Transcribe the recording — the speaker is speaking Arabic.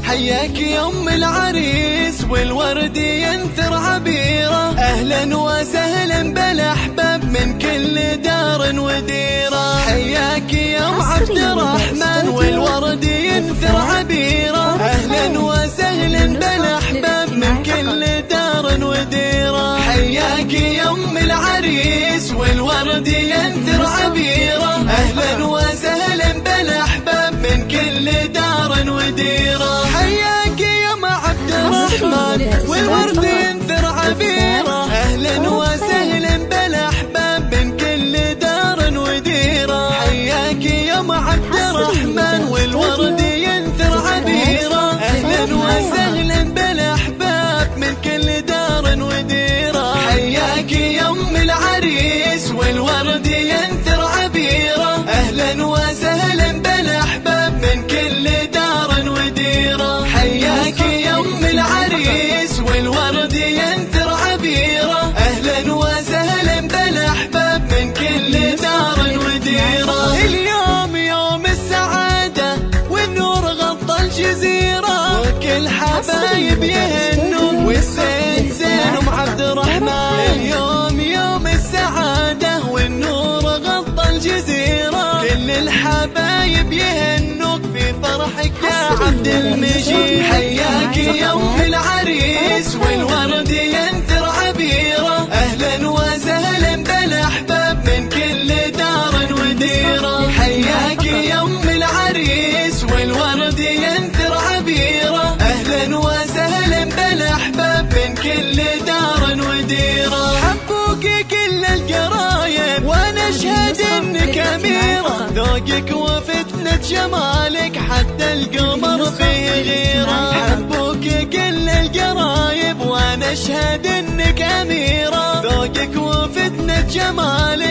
حياك يا ام العريس والورد ينثر عبيره، اهلا وسهلا بالاحباب من كل دار وديره. حياك يا ام عبد الرحمن والورد ينثر عبيره، اهلا وسهلا بالاحباب من كل دار وديره. حياك يا ام العريس والورد ينثر عبيره، اهلا وسهلا بالاحباب من كل دار وديره. حياك يا ام عبد الرحمن والورد ينثر عبيره، اهلا وسهلا بالاحباب من كل دار وديره. حياك يا ام عبد الرحمن والورد ينثر عبيره، اهلا وسهلا بالاحباب من كل دار وديره. حياك يا ام العريس والورد ينثر عبيره، اهلا وسهلا بالاحباب من كل دار وديره. حياك يا ام العريس والورد ينثر عبيره، اهلا وسهلا بالاحباب من كل دار وديره. اليوم يوم السعاده والنور غطى الجزيره، وكل حبايب يهنون والزين زين ام عبد الرحمن. اليوم يوم السعاده والنور غطى الجزيره، كل الحبايب يهنوك في فرحك يا عبد المجيد. حياك يا ام العريس والورد ينثر عبيره، اهلا وسهلا بالاحباب من كل دار وديره. حياك يا ام العريس والورد ينثر عبيره، اهلا وسهلا بالاحباب من كل دار وديره. حبوك كل القرايب وانا اشهد انك اميره، ذوقك وفتنة جمالك حتى القمر فيه غيره. حبوك كل القرايب وانا اشهد انك اميره، ذوقك وفتنة جمالك